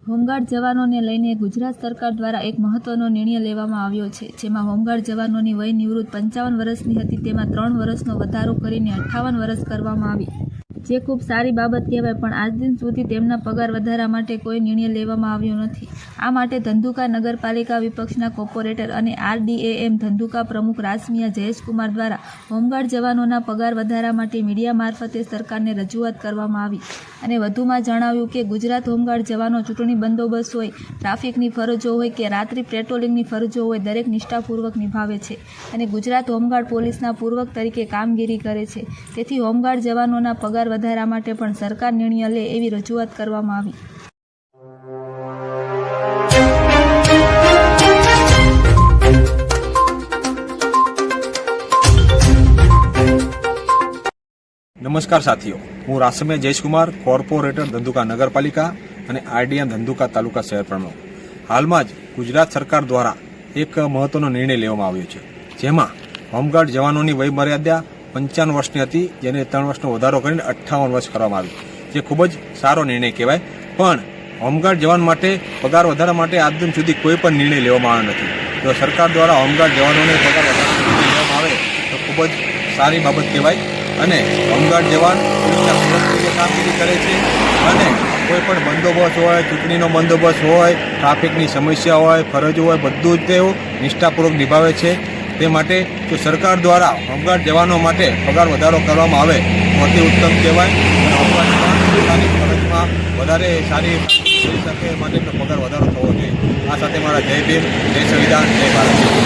Home guard જવાનોને લઈને ગુજરાત સરકાર દ્વારા એક મહત્વનો નિર્ણય લેવામાં આવ્યો છે, જેમાં હોમગાર્ડ જવાનોની વય નિવૃત્ત 55 વર્ષની હતી, તેમાં 3 વર્ષનો વધારો કરીને 58 વર્ષ કરવામાં આવી, જે ખૂબ સારી બાબત કહેવાય. પણ આજ દિન સુધી તેમના પગાર વધારા માટે કોઈ નિર્ણય લેવામાં આવ્યો નથી. આ માટે ધંધુકા નગરપાલિકા વિપક્ષના કોર્પોરેટર અને RDAM ધંધુકા પ્રમુખ રાસમિયા જયેશકુમાર દ્વારા હોમગાર્ડ જવાનોના પગાર વધારા માટે મીડિયા મારફતે સરકારને રજૂઆત કરવામાં આવી અને વધુમાં જણાવ્યું કે ગુજરાત હોમગાર્ડ જવાનો ચૂંટણી બંદોબસ્ત હોય, ટ્રાફિકની ફરજો હોય કે રાત્રિ પેટ્રોલિંગની ફરજો હોય, દરેક નિષ્ઠાપૂર્વક નિભાવે છે અને ગુજરાત હોમગાર્ડ પોલીસના પૂર્વક તરીકે કામગીરી કરે છે. તેથી હોમગાર્ડ જવાનોના પગાર વધારા માટે પણ સરકાર નિર્ણય લે એવી રજૂઆત કરવામાં આવી. નમસ્કાર સાથીઓ, હું રાસમિયા જયેશકુમાર, કોર્પોરેટર ધંધુકા નગરપાલિકા અને RDAM ધંધુકા તાલુકા શહેર પ્રમુખ. હાલમાં જ ગુજરાત સરકાર દ્વારા એક મહત્વનો નિર્ણય લેવામાં આવ્યો છે, જેમાં હોમગાર્ડ જવાનોની વય મર્યાદા 55 વર્ષની હતી, જેને 3 વર્ષનો વધારો કરીને 58 વર્ષ કરવામાં આવી, જે ખૂબ જ સારો નિર્ણય કહેવાય. પણ હોમગાર્ડ જવાન માટે પગાર વધારા માટે આજ દિન સુધી કોઈ પણ નિર્ણય લેવામાં આવ્યો નથી. જો સરકાર દ્વારા હોમગાર્ડ જવાનોને પગાર વધારા લેવામાં આવે તો ખૂબ જ સારી બાબત કહેવાય. અને હોમગાર્ડ જવાન પોલીસના પૂરક તરીકે કામગીરી કરે છે અને કોઈ પણ બંદોબસ્ત હોય, ચૂંટણીનો બંદોબસ્ત હોય, ટ્રાફિકની સમસ્યા હોય, ફરજો હોય, બધું જ તેઓ નિષ્ઠાપૂર્વક નિભાવે છે. તે માટે જો સરકાર દ્વારા હોમગાર્ડ જવાનો માટે પગાર વધારો કરવામાં આવે તો અતિ ઉત્તમ કહેવાય અને હોમગાર્ડ જવાન પોતાની ફરજમાં વધારે સારી કરી શકે માટે પગાર વધારો થવો જોઈએ. આ સાથે મારા જય ભીમ, જય સંવિધાન, જય ભારત.